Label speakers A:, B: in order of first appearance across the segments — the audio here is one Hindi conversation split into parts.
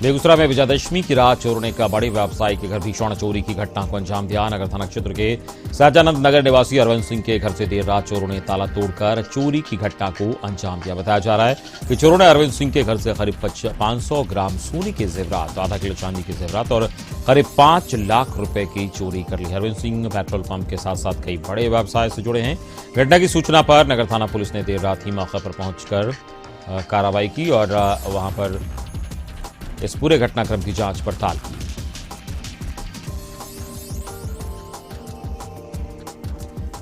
A: बेगूसराय में विजयादशमी की रात चोरों ने एक बड़े व्यवसायी के घर भीषण चोरी की घटना को अंजाम दिया। नगर थाना क्षेत्र के सहजानंद नगर निवासी अरविंद सिंह के घर से देर रात चोरों ने ताला तोड़कर चोरी की घटना को अंजाम दिया। बताया जा रहा है कि चोरों ने अरविंद सिंह के घर से करीब 500 ग्राम सोने के जेवरात, आधा किलो चांदी के जेवरात और करीब 5 लाख रुपए की चोरी कर ली। अरविंद सिंह पेट्रोल पंप के साथ साथ कई बड़े व्यवसाय से जुड़े हैं। घटना की सूचना पर नगर थाना पुलिस ने देर रात ही मौके पर पहुंचकर कार्रवाई की और वहां पर इस पूरे घटनाक्रम की जांच पड़ताल की।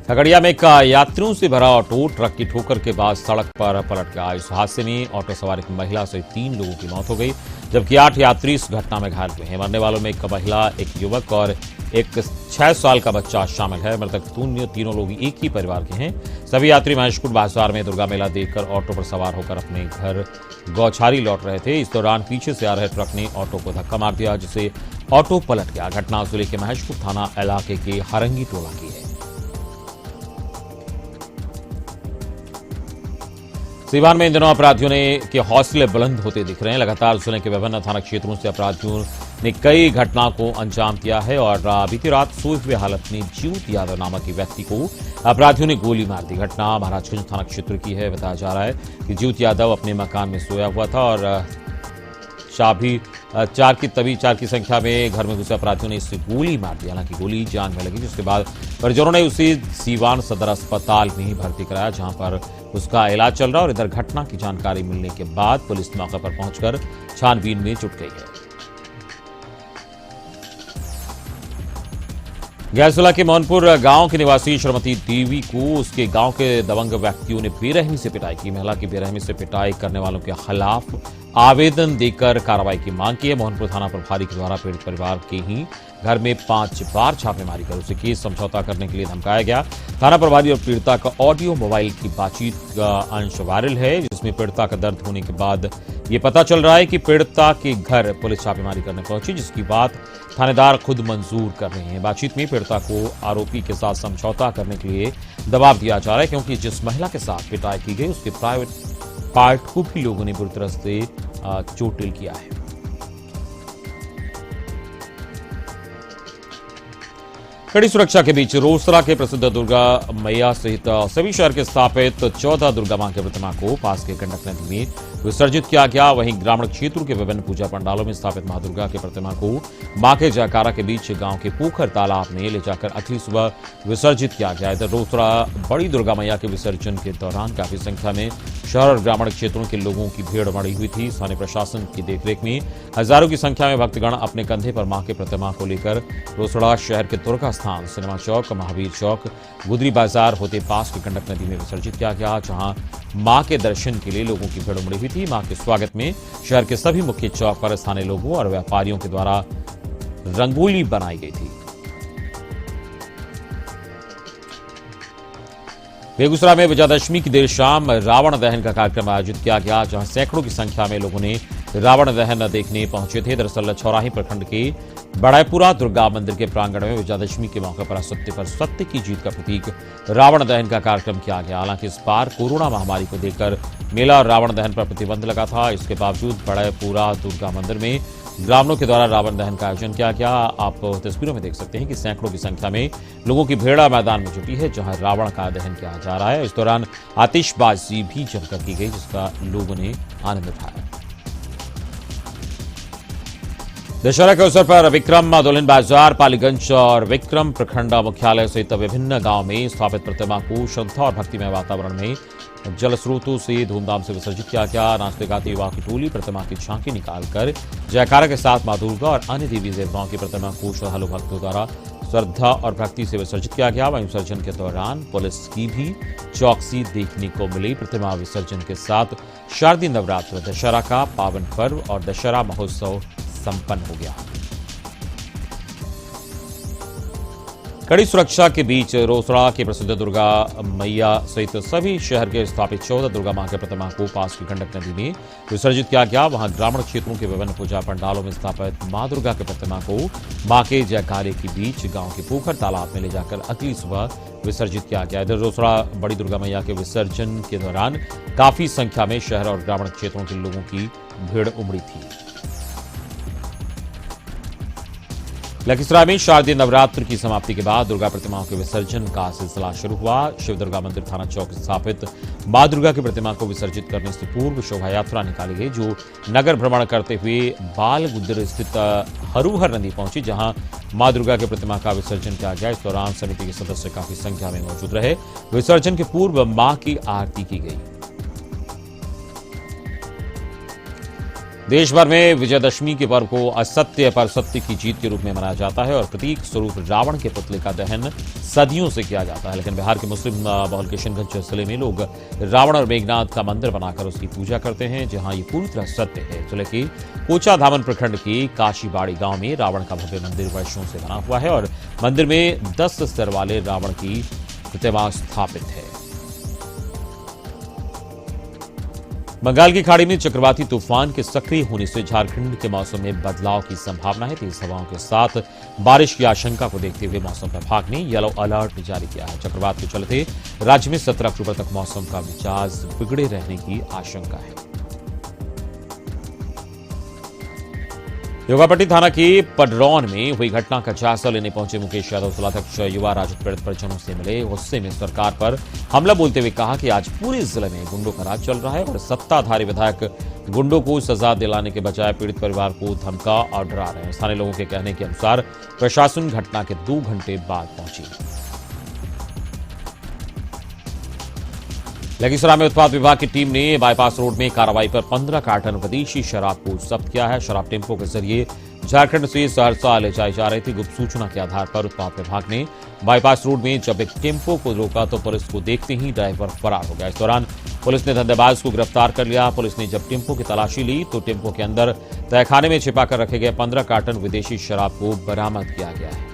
A: खगड़िया में एक यात्रियों से भरा ऑटो ट्रक की ठोकर के बाद सड़क पर पलट गया। इस हादसे में ऑटो सवार एक महिला सहित 3 लोगों की मौत हो गई, जबकि 8 यात्री इस घटना में घायल हुए हैं। मरने वालों में एक महिला, एक युवक और एक 6 साल का बच्चा शामिल है। मृतक तीनों लोग एक ही परिवार के हैं। सभी यात्री महेशकुट बाजार में दुर्गा मेला देखकर ऑटो पर सवार होकर अपने घर गौछारी लौट रहे थे। इस दौरान पीछे से आ रहे ट्रक ने ऑटो को धक्का मार दिया, जिससे ऑटो पलट गया। घटना जिले के महेशकुट थाना इलाके के हरंगी टोला की है। सीवान में इन दिनों अपराधियों के हौसले बुलंद होते दिख रहे हैं। लगातार जिले के विभिन्न थाना क्षेत्रों से अपराधियों ने कई घटनाओं को अंजाम दिया है और बीती रात सोए हुए हालत में ज्योत यादव नामक व्यक्ति को अपराधियों ने गोली मार दी। घटना महाराजगंज थाना क्षेत्र की है। बताया जा रहा है कि ज्योत यादव अपने मकान में सोया हुआ था और चाबी 4 की संख्या में घर में घुसे अपराधियों ने इसे गोली मार दी। हालांकि गोली जान में लगी, जिसके बाद परिजनों ने उसे सीवान सदर अस्पताल में ही भर्ती कराया, जहां पर उसका इलाज चल रहा है। और इधर घटना की जानकारी मिलने के बाद पुलिस मौके पर पहुंचकर छानबीन में जुट गई है। गैसुला के मोहनपुर गांव की निवासी श्रीमती देवी को उसके गांव के दबंग व्यक्तियों ने बेरहमी से पिटाई की। महिला की बेरहमी से पिटाई करने वालों के खिलाफ आवेदन देकर कार्रवाई की मांग की है। मोहनपुर थाना प्रभारी के द्वारा पीड़ित परिवार के ही घर में 5 बार छापेमारी कर उसे केस समझौता करने के लिए धमकाया गया। थाना प्रभारी और पीड़िता का ऑडियो मोबाइल की बातचीत का अंश वायरल है, जिसमें पीड़िता का दर्द होने के बाद ये पता चल रहा है कि पीड़िता के घर पुलिस छापेमारी करने पहुंची, जिसकी बात थानेदार खुद मंजूर कर रहे हैं। बातचीत में पीड़िता को आरोपी के साथ समझौता करने के लिए दबाव दिया जा रहा है, क्योंकि जिस महिला के साथ पिटाई की गई उसके प्राइवेट पार्ट को भी लोगों ने बुरी तरह से चोटिल किया है। कड़ी सुरक्षा के बीच रोसड़ा के प्रसिद्ध दुर्गा मैया सहित सभी शहर के स्थापित 14 दुर्गा मां की प्रतिमा को पास के गंडक नदी में विसर्जित किया गया। वहीं ग्रामीण क्षेत्रों के विभिन्न पूजा पंडालों में स्थापित मां दुर्गा की प्रतिमा को मां के जयकारा के बीच गांव के पोखर तालाब में ले जाकर अगली सुबह विसर्जित किया गया। इधर रोसड़ा बड़ी दुर्गा मैया के विसर्जन के दौरान काफी संख्या में शहर और ग्रामीण क्षेत्रों के लोगों की भीड़ बढ़ी हुई थी। स्थानीय प्रशासन की देखरेख में हजारों की संख्या में भक्तगण अपने कंधे पर मां की प्रतिमा को लेकर रोसड़ा शहर के दुर्गा स्थान सिनेमा चौक, महावीर चौक, गुदरी बाजार होते पास की गंडक नदी में विसर्जित किया गया, जहां मां के दर्शन के लिए लोगों की भीड़ उमड़ी हुई थी। मां के स्वागत में शहर के सभी मुख्य चौक पर स्थानीय लोगों और व्यापारियों के द्वारा रंगोली बनाई गई थी। बेगूसराय में विजयादशमी की देर शाम रावण दहन का कार्यक्रम आयोजित किया गया, जहां सैकड़ों की संख्या में लोगों ने रावण दहन देखने पहुंचे थे। दरअसल छौराही प्रखंड के बड़ाईपुरा दुर्गा मंदिर के प्रांगण में विजयादशमी के मौके पर असत्य पर सत्य की जीत का प्रतीक रावण दहन का कार्यक्रम किया गया। हालांकि इस बार कोरोना महामारी को देखकर मेला और रावण दहन पर प्रतिबंध लगा था। इसके बावजूद बड़ाईपुरा दुर्गा मंदिर में ग्रामीणों के द्वारा रावण दहन का आयोजन किया गया। आप तस्वीरों में देख सकते हैं कि सैकड़ों की संख्या में लोगों की भीड़ मैदान में जुटी है, जहां रावण का दहन किया जा रहा है। इस दौरान आतिशबाजी भी जमकर की गई, जिसका लोगों ने आनंद उठाया। दशहरा के अवसर पर विक्रम दुल्हिन बाजार, पालीगंज और विक्रम प्रखंड मुख्यालय सहित विभिन्न गांव में स्थापित प्रतिमा को श्रद्धा और भक्तिमय वातावरण में जल स्रोतों से धूमधाम से विसर्जित किया गया। नाचते गाते युवा की टोली प्रतिमा की झांकी निकालकर जयकारा के साथ मां दुर्गा और अन्य देवी देवताओं की प्रतिमा को श्रद्धालु भक्तों द्वारा श्रद्धा और भक्ति से विसर्जित किया गया। वहीं विसर्जन के दौरान पुलिस की भी चौकसी देखने को मिली। प्रतिमा विसर्जन के साथ शारदीय नवरात्र, दशहरा का पावन पर्व और दशहरा महोत्सव संपन्न हो गया। कड़ी सुरक्षा के बीच रोसड़ा के प्रसिद्ध दुर्गा मैया सहित सभी शहर के स्थापित 14 दुर्गा मां के प्रतिमा को पास की गंडक नदी में विसर्जित किया गया। वहां ग्रामीण क्षेत्रों के विभिन्न पूजा पंडालों में स्थापित मां दुर्गा के प्रतिमा को मां के जयकारे के बीच गांव के पोखर तालाब में ले जाकर अगली सुबह विसर्जित किया गया। इधर रोसड़ा बड़ी दुर्गा मैया के विसर्जन के दौरान काफी संख्या में शहर और ग्रामीण क्षेत्रों के लोगों की भीड़ उमड़ी थी। लखीसराय में शारदीय नवरात्र की समाप्ति के बाद दुर्गा प्रतिमाओं के विसर्जन का सिलसिला शुरू हुआ। शिव दुर्गा मंदिर थाना चौक स्थापित मां दुर्गा की प्रतिमा को विसर्जित करने से पूर्व शोभा यात्रा निकाली गई, जो नगर भ्रमण करते हुए बालगुद्दर स्थित हरुहर नदी पहुंची, जहां मां दुर्गा की प्रतिमा का विसर्जन किया गया। इस दौरान समिति के सदस्य काफी संख्या में मौजूद रहे। विसर्जन के पूर्व मां की आरती की गई। देश भर में विजयदशमी के पर्व को असत्य पर सत्य की जीत के रूप में मनाया जाता है और प्रतीक स्वरूप रावण के पुतले का दहन सदियों से किया जाता है। लेकिन बिहार के मुस्लिम बहुल किशनगंज जिले में लोग रावण और मेघनाथ का मंदिर बनाकर उसकी पूजा करते हैं, जहां ये पूरी तरह सत्य है। जिले के कोचा धामन प्रखंड के काशीबाड़ी गांव में रावण का भव्य मंदिर वर्षों से बना हुआ है और मंदिर में 10 सिर वाले रावण की प्रतिमा स्थापित है। बंगाल की खाड़ी में चक्रवाती तूफान के सक्रिय होने से झारखंड के मौसम में बदलाव की संभावना है। तेज हवाओं के साथ बारिश की आशंका को देखते हुए मौसम विभाग ने येलो अलर्ट जारी किया है। चक्रवात के चलते राज्य में 17 अक्टूबर तक मौसम का मिजाज बिगड़े रहने की आशंका है। योगापट्टी थाना के पडरौन में हुई घटना का जायजा लेने पहुंचे मुकेश यादव जिलाध्यक्ष युवा राजद पीड़ित परिजनों से मिले। गुस्से में सरकार पर हमला बोलते हुए कहा कि आज पूरे जिले में गुंडों का राज चल रहा है और सत्ताधारी विधायक गुंडों को सजा दिलाने के बजाय पीड़ित परिवार को धमका और डरा रहे हैं। स्थानीय लोगों के कहने के अनुसार प्रशासन घटना के 2 घंटे बाद पहुंची। लखीसराय में उत्पाद विभाग की टीम ने बाईपास रोड में कार्रवाई पर 15 कार्टन विदेशी शराब को जब्त किया है। शराब टेम्पो के जरिए झारखंड से सहरसा ले जाई जा रही थी। गुप्त सूचना के आधार पर उत्पाद विभाग ने बाईपास रोड में जब एक टेम्पो को रोका तो पुलिस को देखते ही ड्राइवर फरार हो गया। इस दौरान पुलिस ने धंधेबाज को गिरफ्तार कर लिया। पुलिस ने जब टेम्पो की तलाशी ली तो टेम्पो के अंदर तहखाने में छिपाकर रखे गए 15 कार्टन विदेशी शराब को बरामद किया गया है।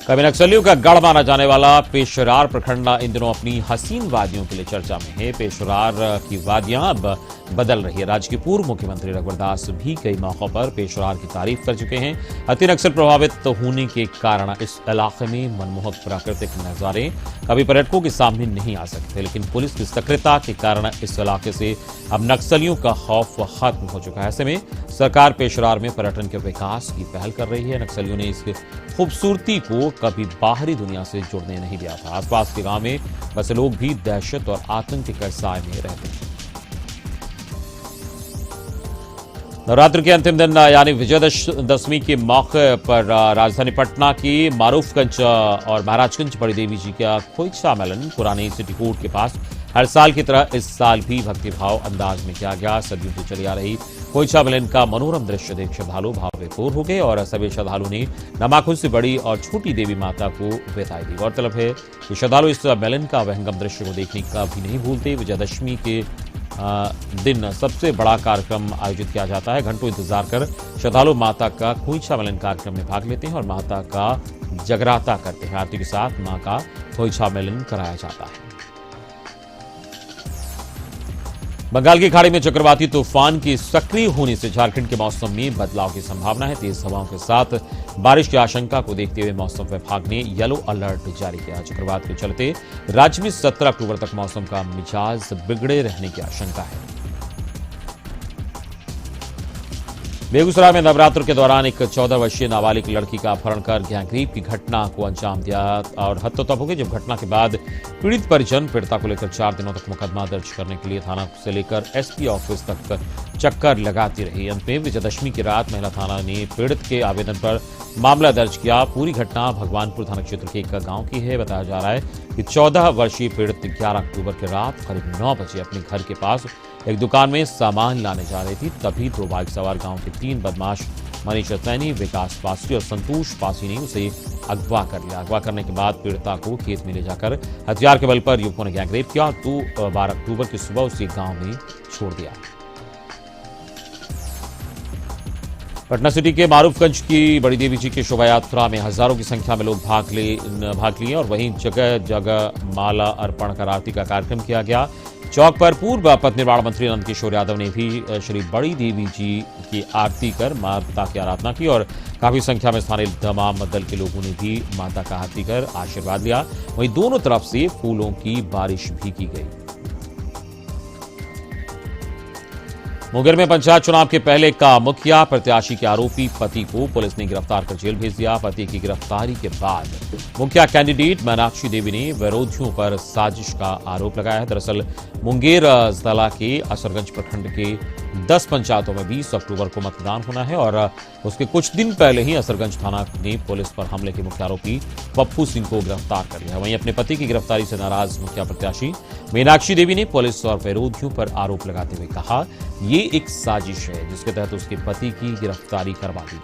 A: कभी नक्सलियों का गढ़ माना जाने वाला पेशरार प्रखंड इन दिनों अपनी हसीन वादियों के लिए चर्चा में है। पेशरार की वादियां अब बदल रही है। राज्य के पूर्व मुख्यमंत्री रघुवर दास भी कई मौकों पर पेशरार की तारीफ कर चुके हैं। अति नक्सल प्रभावित होने के कारण इस इलाके में मनमोहक प्राकृतिक नजारे कभी पर्यटकों के सामने नहीं आ सकते, लेकिन पुलिस की सक्रियता के कारण इस इलाके से अब नक्सलियों का खौफ खत्म हो चुका है। ऐसे में सरकार पेशरार में पर्यटन के विकास की पहल कर रही है। नक्सलियों ने इस खूबसूरती को कभी बाहरी दुनिया से जुड़ने नहीं दिया था। आसपास के गांव में बसे लोग भी दहशत और आतंक के साए में रहते हैं। नवरात्र के अंतिम दिन यानी विजयदशमी के मौके पर राजधानी पटना की मारूफगंज और महाराजगंज बड़ी देवी जी का खोइछा मेलन पुरानी सिटी कोर्ट के पास हर साल की तरह इस साल भी भक्तिभाव अंदाज में किया गया। सदियों से चली आ रही खोइछा मेलन का मनोरम दृश्य देख श्रद्धालु भाव विभोर हो गए और सभी श्रद्धालु ने नामाकुल से बड़ी और छोटी देवी माता को विदाई दी। गौरतलब है कि श्रद्धालु इस मेलन का वहंगम दृश्य को देखने का भी नहीं भूलते। विजयदशमी के दिन सबसे बड़ा कार्यक्रम आयोजित किया जाता है। घंटों इंतजार कर श्रद्धालु माता का खोइछा मेलन कार्यक्रम में भाग लेते हैं और माता का जगराता करते हैं। आरती के साथ मां का खोइछा मेलन कराया जाता है। बंगाल की खाड़ी में चक्रवाती तूफान की सक्रिय होने से झारखंड के मौसम में बदलाव की संभावना है। तेज हवाओं के साथ बारिश की आशंका को देखते हुए मौसम विभाग ने येलो अलर्ट जारी किया। चक्रवात के चलते राज्य में 17 अक्टूबर तक मौसम का मिजाज बिगड़े रहने की आशंका है। बेगूसराय में नवरात्र के दौरान एक 14 वर्षीय नाबालिग लड़की का अपहरण कर गैंगरेप की घटना को अंजाम दिया और हद तो तब हो गई जब घटना के बाद पीड़ित परिजन पीड़िता को लेकर 4 दिनों तक मुकदमा दर्ज करने के लिए थाना से लेकर एसपी ऑफिस तक चक्कर लगाती रही। अंत में विजयदशमी की रात महिला थाना ने पीड़ित के आवेदन पर मामला दर्ज किया। पूरी घटना भगवानपुर थाना क्षेत्र के एक गांव की है। बताया जा रहा है कि 14 वर्षीय पीड़ित 11 अक्टूबर की रात करीब 9 बजे अपने घर के पास एक दुकान में सामान लाने जा रही थी। तभी 2 बाइक सवार गांव के 3 बदमाश मनीषा सैनी, विकास पासी और संतोष पासी ने उसे अगवा कर लिया। अगवा करने के बाद पीड़िता को खेत में ले जाकर हथियार के बल पर युवकों ने गैंगरेप किया तो 12 अक्टूबर की सुबह उसे गांव में छोड़ दिया। पटना सिटी के मारूफगंज की बड़ी देवी जी की शोभा यात्रा में हजारों की संख्या में लोग भाग लिए और वहीं जगह जगह माला अर्पण कर आरती का कार्यक्रम किया गया। चौक पर पूर्व पथ निर्माण मंत्री नंदकिशोर यादव ने भी श्री बड़ी देवी जी की आरती कर माता की आराधना की और काफी संख्या में स्थानीय तमाम दल के लोगों ने भी माता का आरती कर आशीर्वाद लिया। वहीं दोनों तरफ से फूलों की बारिश भी की गई। मुंगेर में पंचायत चुनाव के पहले का मुखिया प्रत्याशी के आरोपी पति को पुलिस ने गिरफ्तार कर जेल भेज दिया। पति की गिरफ्तारी के बाद मुखिया कैंडिडेट मीनाक्षी देवी ने विरोधियों पर साजिश का आरोप लगाया है। दरअसल मुंगेर जिला के असरगंज प्रखंड के 10 पंचायतों में 20 अक्टूबर को मतदान होना है और उसके कुछ दिन पहले ही असरगंज थाना ने पुलिस पर हमले के मुख्य आरोपी पप्पू सिंह को गिरफ्तार कर लिया। वहीं अपने पति की गिरफ्तारी से नाराज मुखिया प्रत्याशी मीनाक्षी देवी ने पुलिस और विरोधियों पर आरोप लगाते हुए कहा, ये एक साजिश है जिसके तहत उसके पति की गिरफ्तारी करवा दी गई।